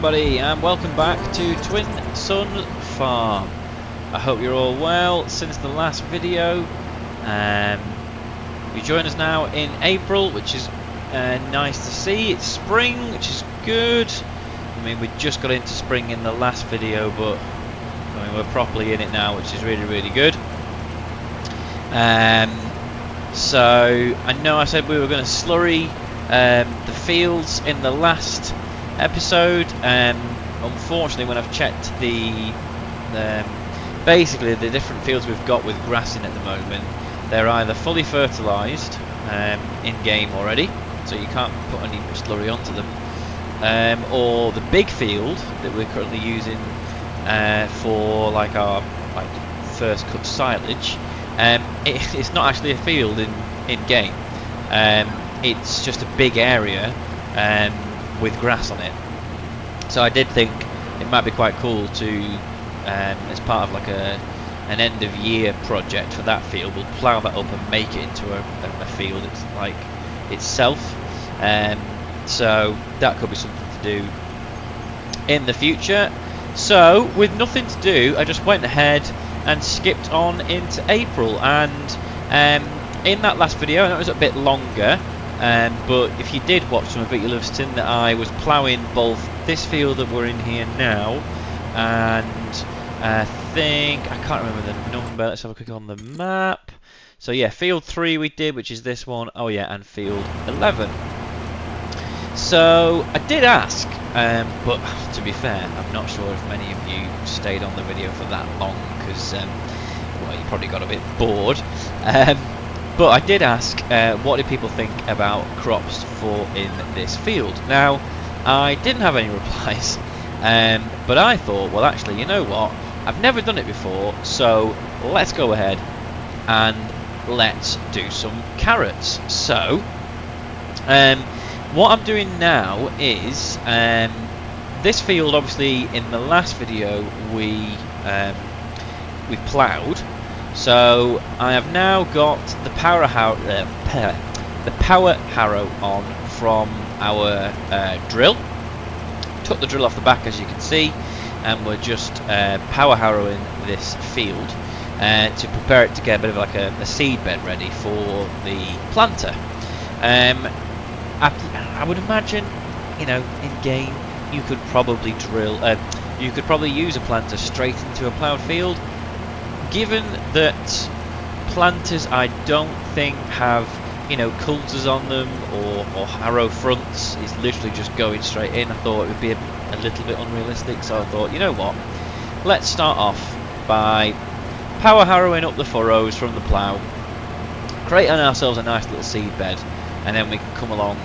everybody, and welcome back to Twin Sun Farm. I hope you're all well since the last video. You join us now in April, which is nice to see. It's spring, which is good. I mean, we just got into spring in the last video, but I mean, we're properly in it now, which is really, really good. So I know I said we were going to slurry the fields in the last episode. Unfortunately, when I've checked basically the different fields we've got with grass in at the moment, they're either fully fertilised in game already, so you can't put any slurry onto them, or the big field that we're currently using for like our first cut silage. It's not actually a field in game. It's just a big area with grass on it. So I did think it might be quite cool to, as part of like an end of year project for that field, we'll plough that up and make it into a field it's like itself. So that could be something to do in the future. So with nothing to do, I just went ahead and skipped on into April, and in that last video, and it was a bit longer, but if you did watch some of it, you'll have seen that I was ploughing both this field that we're in here now, and I can't remember the number. Let's have a quick on the map. So yeah, field 3 we did, which is this one. Oh yeah, and field 11. So I did ask, but to be fair, I'm not sure if many of you stayed on the video for that long, because well, you probably got a bit bored. But I did ask, what do people think about crops for in this field? Now, I didn't have any replies, but I thought, well, actually, you know what? I've never done it before, so let's go ahead and let's do some carrots. So, what I'm doing now is, this field, obviously, in the last video we ploughed. So I have now got the power harrow on from our drill. Took the drill off the back, as you can see, and we're just power harrowing this field to prepare it to get a bit of like a seed bed ready for the planter. I would imagine, you know, in game you could probably you could probably use a planter straight into a ploughed field. Given that planters, I don't think have, you know, coulters on them or harrow fronts, it's literally just going straight in. I thought it would be a little bit unrealistic, so I thought, you know what, let's start off by power harrowing up the furrows from the plough, creating ourselves a nice little seed bed, and then we can come along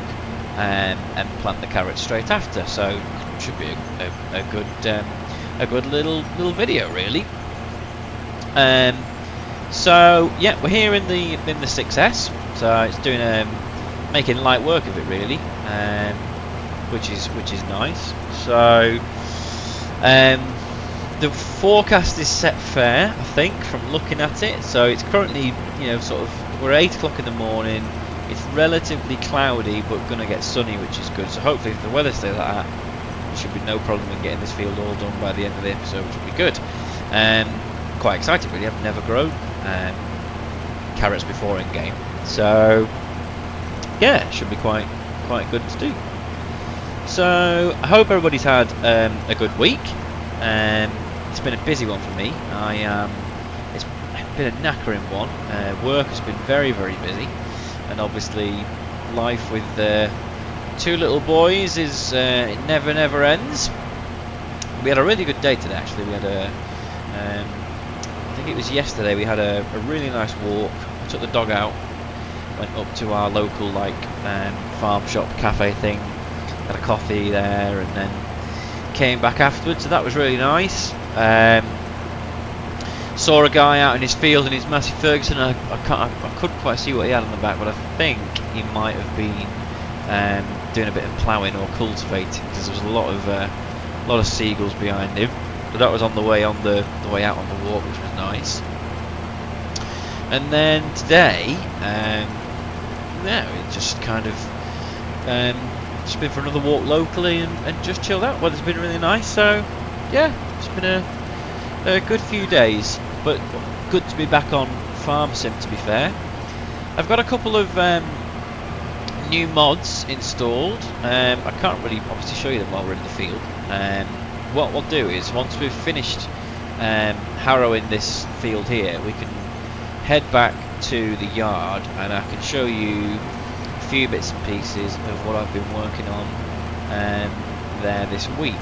and plant the carrots straight after. So it should be a good little video, really. So yeah, we're here in the 6S, so it's doing making light work of it, really, which is nice. So the forecast is set fair, I think, from looking at it. So it's currently, you know, sort of, we're 8 o'clock in the morning. It's relatively cloudy, but going to get sunny, which is good. So hopefully, if the weather stays like that, there should be no problem in getting this field all done by the end of the episode, which will be good. Quite excited, really. I've never grown carrots before in game, so yeah, it should be quite good to do. So I hope everybody's had a good week. It's been a busy one for me. It's been a knackering one. Work has been very, very busy, and obviously life with 2 little boys is it never ends. We had a really good day today, actually. We had I think it was yesterday, we had a really nice walk. I took the dog out, went up to our local farm shop cafe thing, had a coffee there, and then came back afterwards, so that was really nice. Saw a guy out in his field in his Massey Ferguson. I couldn't quite see what he had on the back, but I think he might have been doing a bit of ploughing or cultivating, because there was a lot of seagulls behind him. So that was on the way out on the walk, which was nice. And then today, yeah, it just kind of just been for another walk locally and just chilled out. Weather's been really nice, so yeah, it's been a good few days, but good to be back on Farm Sim, to be fair. I've got a couple of new mods installed. I can't really obviously show you them while we're in the field. What we'll do is, once we've finished harrowing this field here, we can head back to the yard and I can show you a few bits and pieces of what I've been working on there this week.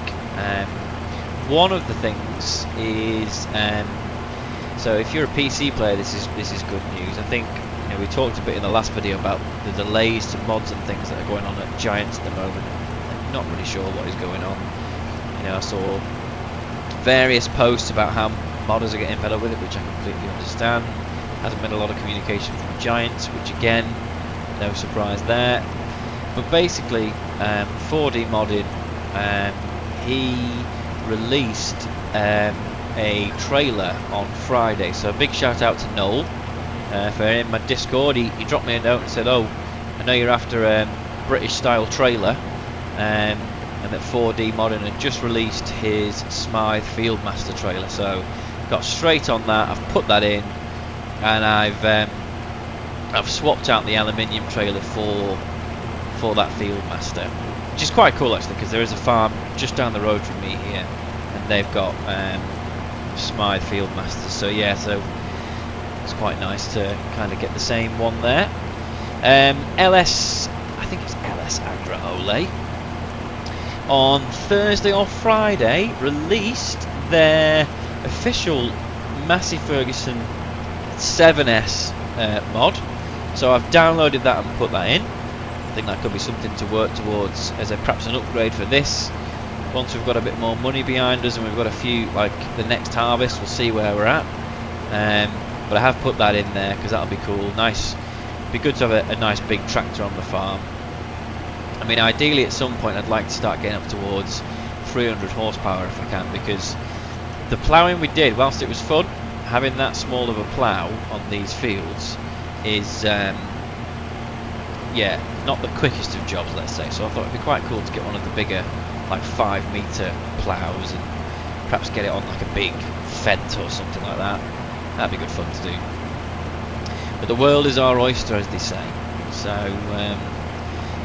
One of the things is, so if you're a PC player, this is good news. I think, you know, we talked a bit in the last video about the delays to mods and things that are going on at Giants at the moment. I'm not really sure what is going on. You know, I saw various posts about how modders are getting fed up with it, which I completely understand. Hasn't been a lot of communication from Giants, which again, no surprise there. But basically, 4D modded, he released a trailer on Friday. So a big shout out to Noel for in my Discord. He dropped me a note and said, "Oh, I know you're after a British style trailer." And that 4D Modern had just released his Smythe Fieldmaster trailer, so got straight on that. I've put that in, and I've swapped out the aluminium trailer for that Fieldmaster, which is quite cool actually, because there is a farm just down the road from me here, and they've got Smythe Fieldmasters. So yeah, so it's quite nice to kind of get the same one there. I think it's LS Agra Ole. On Thursday or Friday, released their official Massey Ferguson 7S mod. So I've downloaded that and put that in. I think that could be something to work towards as perhaps an upgrade for this. Once we've got a bit more money behind us and we've got a few, like the next harvest, we'll see where we're at. But I have put that in there because that'll be cool. Nice. Be good to have a nice big tractor on the farm. I mean, ideally at some point I'd like to start getting up towards 300 horsepower if I can, because the ploughing we did, whilst it was fun, having that small of a plough on these fields is, yeah, not the quickest of jobs, let's say. So I thought it'd be quite cool to get one of the bigger, like 5-metre ploughs and perhaps get it on like a big fence or something like that. That'd be good fun to do. But the world is our oyster, as they say. So,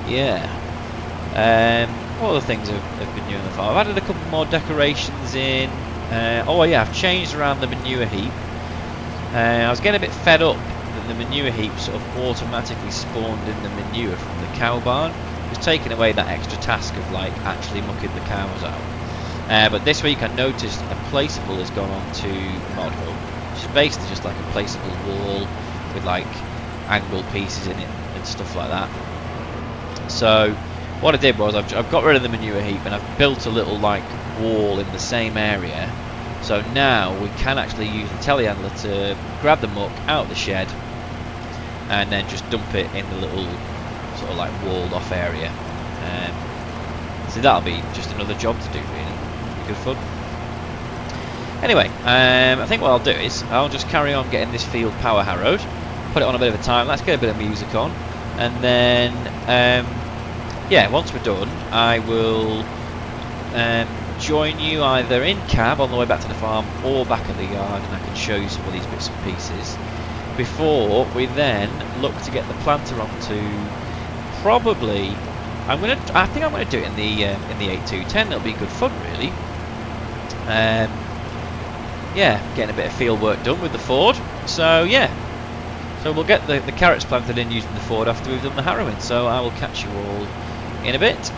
yeah. What other things have been doing the farm? I've added a couple more decorations in. Oh yeah, I've changed around the manure heap. I was getting a bit fed up that the manure heap sort of automatically spawned in the manure from the cow barn. It was taking away that extra task of like actually mucking the cows out. But this week I noticed a placeable has gone on to Mod Hub, which is basically just like a placeable wall with like angled pieces in it and stuff like that. So what I did was I've got rid of the manure heap and I've built a little like wall in the same area. So now we can actually use the telehandler to grab the muck out of the shed and then just dump it in the little sort of like walled off area. So that'll be just another job to do, really. Be good fun. Anyway, I think what I'll do is I'll just carry on getting this field power harrowed, put it on a bit of a time. Let's get a bit of music on, and then yeah, once we're done, I will join you either in cab on the way back to the farm or back at the yard, and I can show you some of these bits and pieces before we then look to get the planter onto. Probably, I think I'm gonna do it in the 8210. It'll be good fun, really. Yeah, getting a bit of field work done with the Ford. So yeah, so we'll get the carrots planted in using the Ford after we've done the harrowing. So I will catch you all in a bit.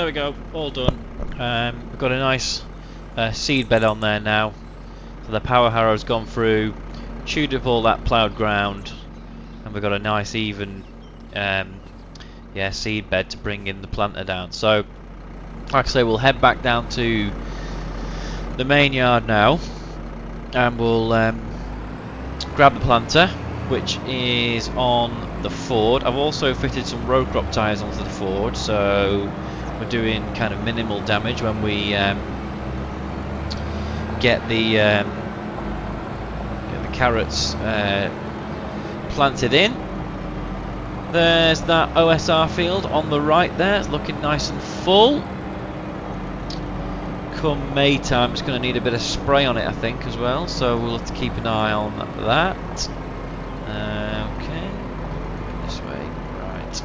there we go, all done. We've got a nice seed bed on there now. So the power harrow's gone through, chewed up all that ploughed ground, and we've got a nice even seed bed to bring in the planter down. So like I say, we'll head back down to the main yard now, and we'll grab the planter, which is on the Ford. I've also fitted some row crop tyres onto the Ford, so we're doing kind of minimal damage when we get the carrots planted in. There's that OSR field on the right there. It's looking nice and full. Come May time, it's going to need a bit of spray on it, I think, as well. So we'll have to keep an eye on that. Okay, this way, right.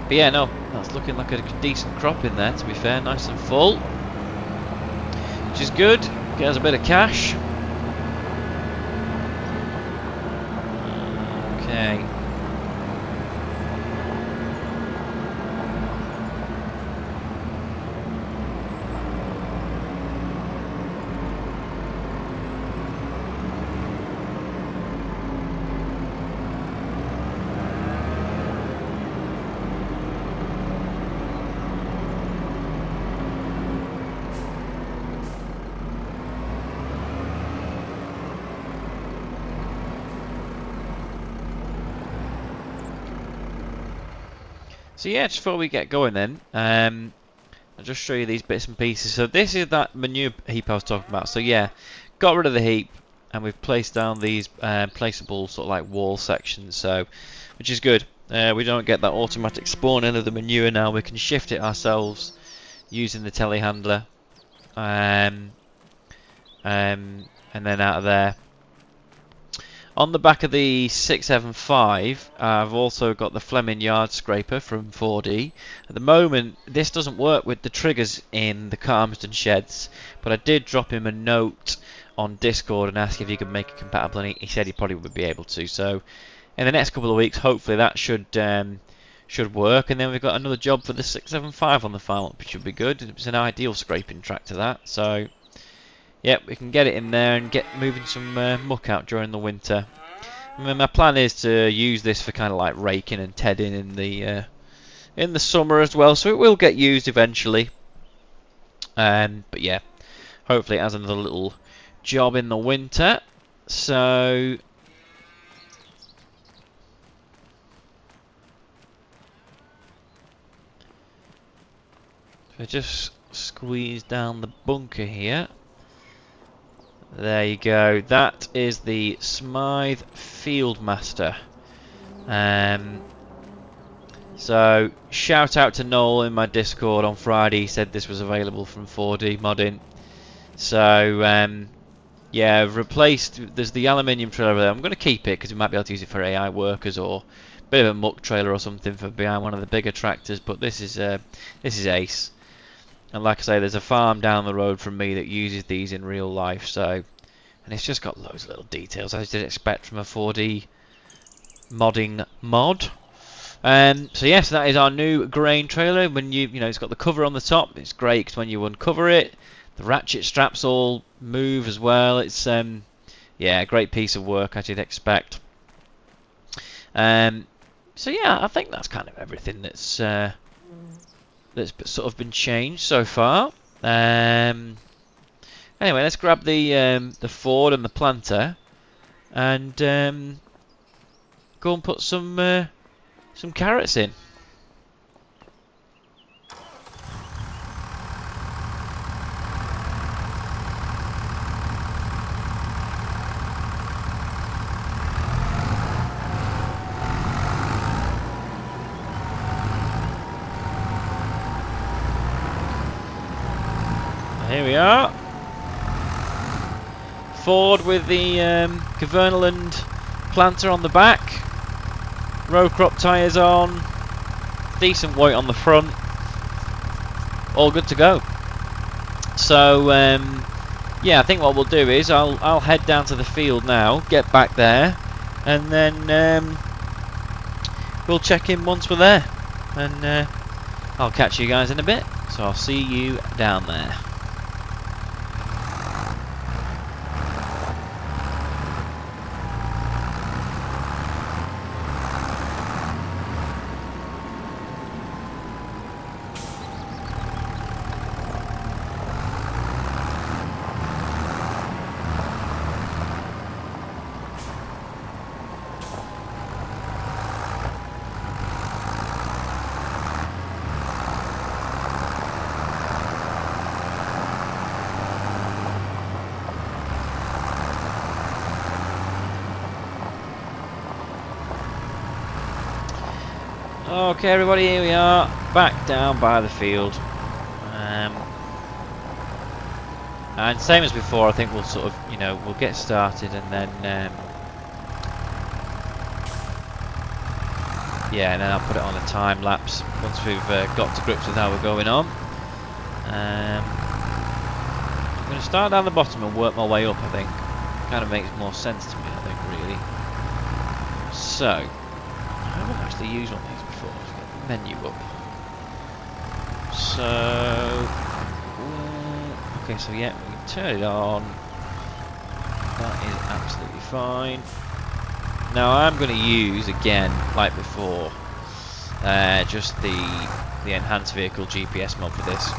But yeah, no, that's looking like a decent crop in there. To be fair, nice and full, which is good. Get us a bit of cash. Okay. So yeah, just before we get going then, I'll just show you these bits and pieces. So this is that manure heap I was talking about. So yeah, got rid of the heap, and we've placed down these placeable sort of like wall sections, so which is good. We don't get that automatic spawning of the manure now. We can shift it ourselves using the telehandler, and then out of there. On the back of the 675, I've also got the Fleming yard scraper from 4D. At the moment, this doesn't work with the triggers in the Calmsden sheds, but I did drop him a note on Discord and ask if he could make it compatible, and he said he probably would be able to. So, in the next couple of weeks, hopefully that should work. And then we've got another job for the 675 on the farm, which should be good. It's an ideal scraping tractor, that. So. Yep, we can get it in there and get moving some muck out during the winter. I mean, my plan is to use this for kind of like raking and tedding in the summer as well, so it will get used eventually. But yeah, hopefully it has another little job in the winter. So if I just squeeze down the bunker here. There you go. That is the Smythe Fieldmaster. So shout out to Noel in my Discord on Friday. He said this was available from 4D modding. So yeah, I've replaced. There's the aluminium trailer there. I'm going to keep it because we might be able to use it for AI workers or a bit of a muck trailer or something for behind one of the bigger tractors. But this is ace. And like I say, there's a farm down the road from me that uses these in real life, so, and it's just got loads of little details as you'd expect from a 4D modding mod. So yes, that is our new grain trailer. When you know, it's got the cover on the top. It's great because when you uncover it, the ratchet straps all move as well. It's yeah, a great piece of work as you'd expect. So yeah, I think that's kind of everything that's sort of been changed so far. Anyway, let's grab the Ford and the planter and go and put some carrots in. Here we are. Ford with the Cavernaland planter on the back. Row crop tyres on. Decent weight on the front. All good to go. So yeah, I think what we'll do is I'll head down to the field now, get back there, and then we'll check in once we're there and I'll catch you guys in a bit, so I'll see you down there. Okay everybody, here we are, back down by the field. And same as before, I think we'll sort of, we'll get started and then, yeah, and then I'll put it on a time lapse once we've got to grips with how we're going on. I'm going to start down the bottom and work my way up, I think. Kind of makes more sense to me, I think, really. So, I haven't actually used one of these before. Let's get the menu up. So, okay, so yeah, we can turn it on. That is absolutely fine. Now I'm going to use, again, like before, just the enhanced vehicle GPS mod for this,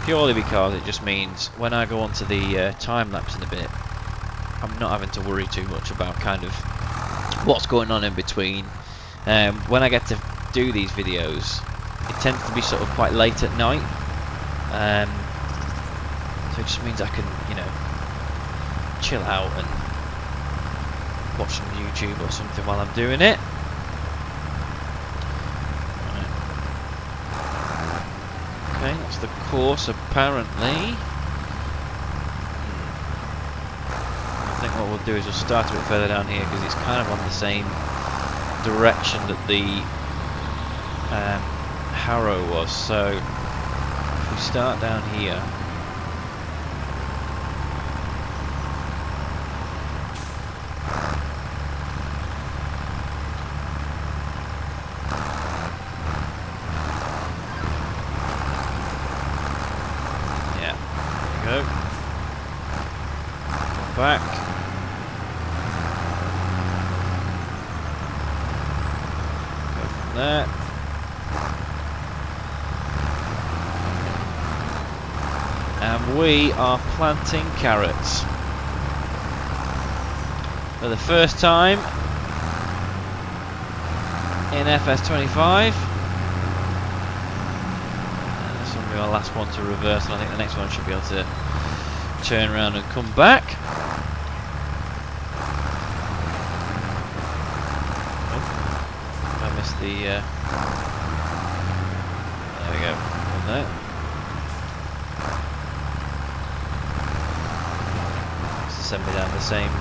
purely because it just means when I go onto the time lapse in a bit, I'm not having to worry too much about kind of what's going on in between. When I get to do these videos, it tends to be sort of quite late at night, so it just means I can, chill out and watch some YouTube or something while I'm doing it. Right. Okay, that's the course apparently. I think what we'll do is we'll start a bit further down here because it's kind of on the same direction that the Harrow was. So if we start down here, back. Go from there. And we are planting carrots. For the first time in FS25. And this will be our last one to reverse, and I think the next one should be able to turn around and come back. There we go, on there. Just to send me down the same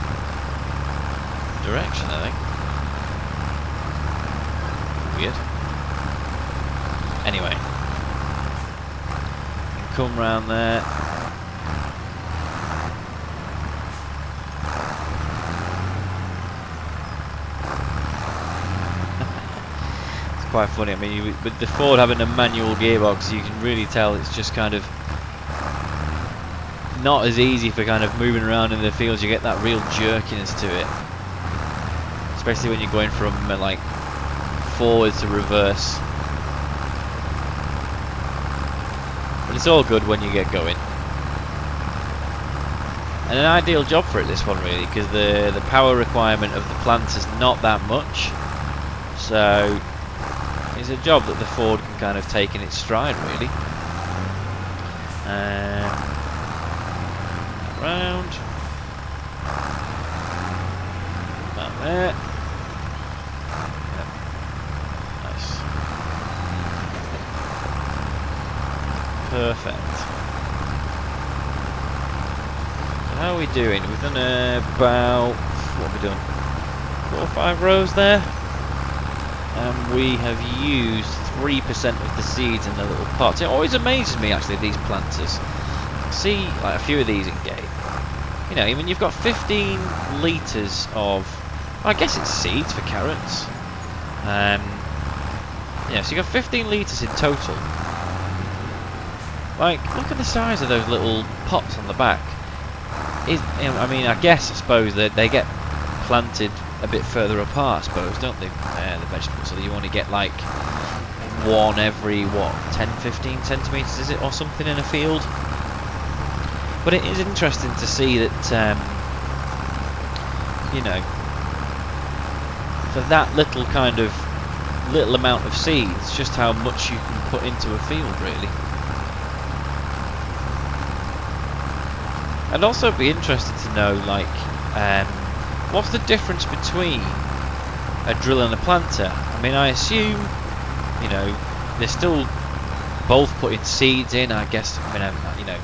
direction, I think. Weird. Anyway, you can come round there. Quite funny. I mean, with the Ford having a manual gearbox, you can really tell it's just kind of not as easy for kind of moving around in the fields. You get that real jerkiness to it, especially when you're going from like forward to reverse. But it's all good when you get going. And an ideal job for it, this one, really, because the power requirement of the plant is not that much. So it's a job that the Ford can kind of take in its stride, really. Round. That there. Yep. Nice. Perfect. So how are we doing? We've done about, what have we done? 4 or 5 rows there. And we have used 3% of the seeds in the little pots. It always amazes me, actually, these planters. I see like a few of these in game. You know, when you've got 15 litres of, well, I guess it's seeds for carrots. Yeah, so you've got 15 litres in total. Like, look at the size of those little pots on the back. I mean, I suppose that they get planted a bit further apart, I suppose, don't they? The vegetables, so that you only get like one every, what, 10-15 centimetres, is it, or something in a field? But it is interesting to see that, you know, for that little amount of seeds, just how much you can put into a field, really. I'd also be interested to know, like, what's the difference between a drill and a planter? I mean, I assume, you know, they're still both putting seeds in. I guess, I mean, you know,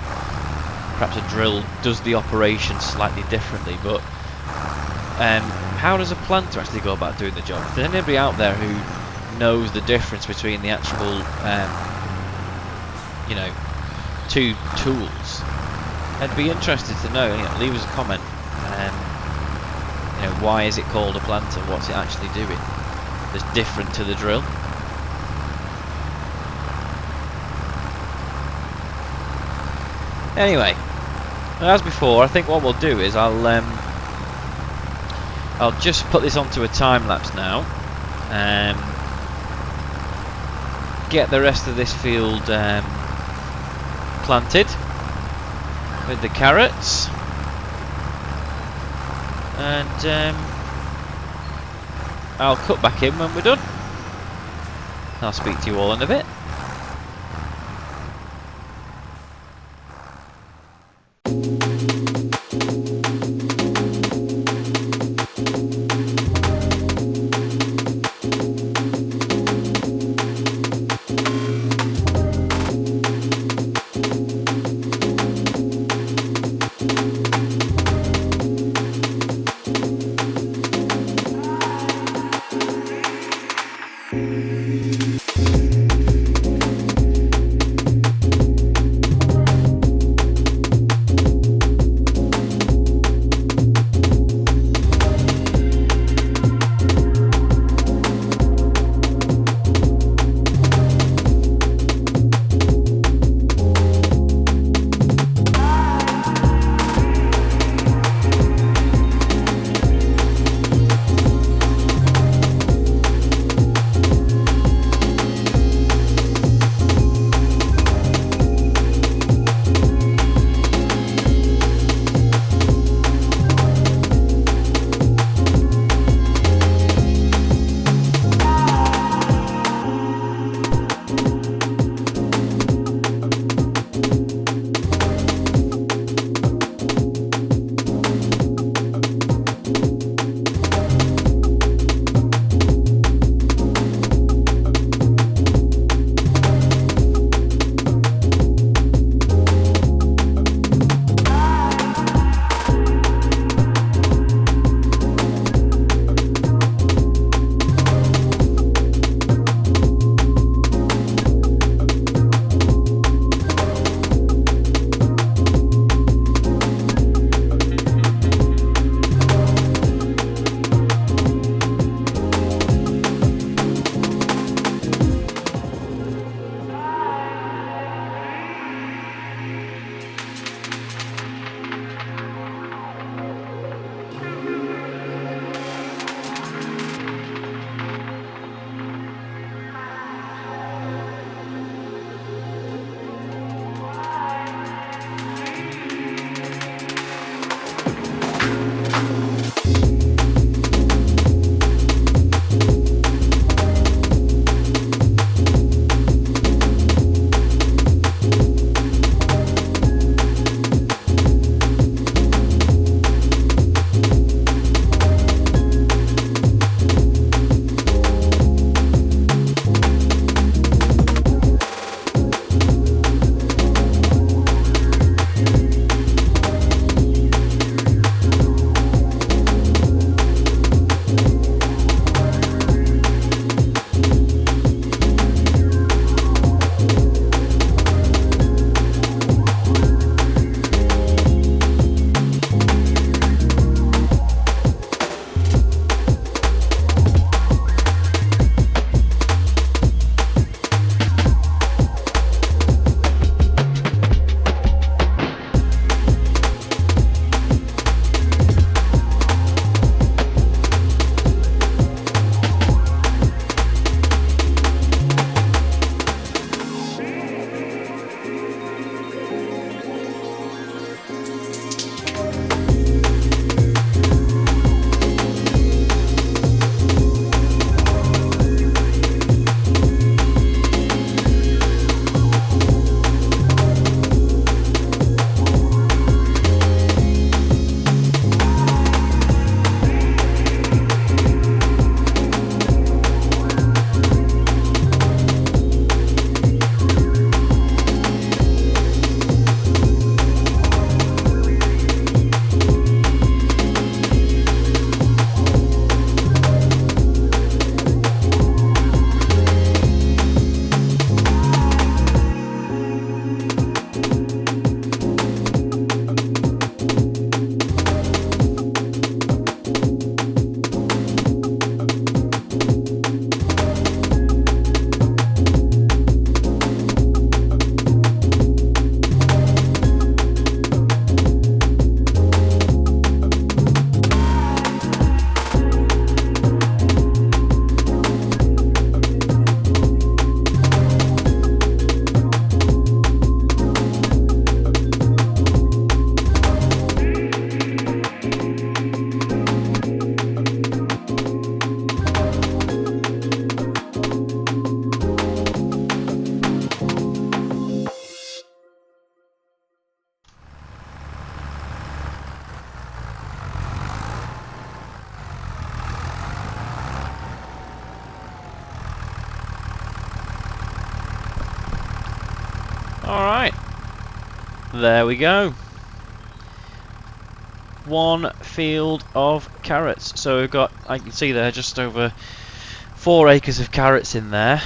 perhaps a drill does the operation slightly differently, but how does a planter actually go about doing the job? If there's anybody out there who knows the difference between the actual, you know, two tools, I'd be interested to know. You know, leave us a comment. You know, why is it called a planter? What's it actually doing that's different to the drill? Anyway, as before, I think what we'll do is I'll just put this onto a time lapse now. Get the rest of this field planted with the carrots, and I'll cut back in when we're done. I'll speak to you all in a bit. Alright. There we go. One field of carrots. So we've got, I can see there, just over 4 acres of carrots in there.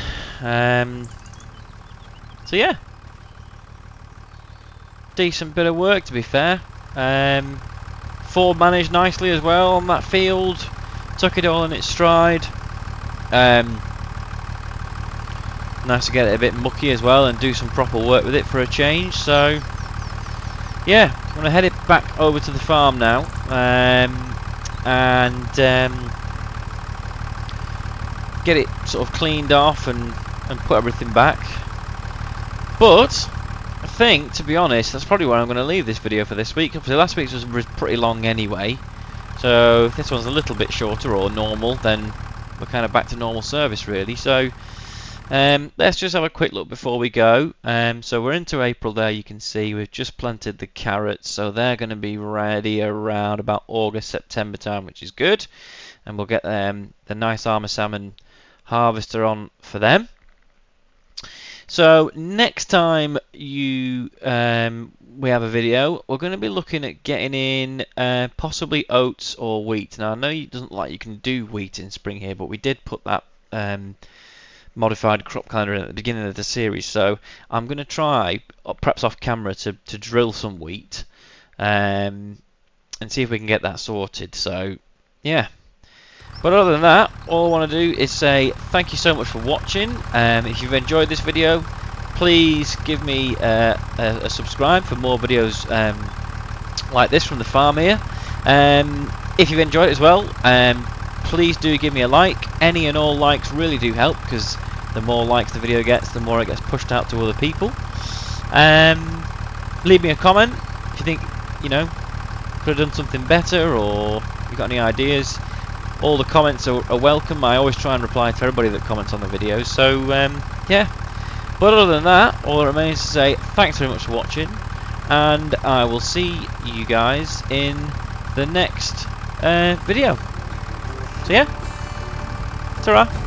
So yeah. Decent bit of work, to be fair. Ford managed nicely as well on that field. Took it all in its stride. Nice to get it a bit mucky as well and do some proper work with it for a change. So yeah, I'm going to head it back over to the farm now, and get it sort of cleaned off and put everything back. But I think, to be honest, that's probably where I'm going to leave this video for this week. Obviously last week's was pretty long anyway, so if this one's a little bit shorter or normal, then we're kind of back to normal service really. So let's just have a quick look before we go. So we're into April there, you can see we've just planted the carrots, so they're going to be ready around about August, September time, which is good, and we'll get the nice Armour Salmon harvester on for them. So next time we have a video, we're going to be looking at getting in possibly oats or wheat. Now I know it doesn't like you can do wheat in spring here, but we did put that modified crop calendar at the beginning of the series, so I'm going to try, perhaps off camera, to drill some wheat and see if we can get that sorted. So yeah, but other than that, all I want to do is say thank you so much for watching. If you've enjoyed this video, please give me a subscribe for more videos like this from the farm here. If you've enjoyed it as well, please do give me a like. Any and all likes really do help, because the more likes the video gets, the more it gets pushed out to other people. Leave me a comment if you think, you know, could have done something better, or you got any ideas. All the comments are welcome. I always try and reply to everybody that comments on the videos. So yeah, but other than that, all that remains to say thanks very much for watching, and I will see you guys in the next video. So yeah, ta-ra.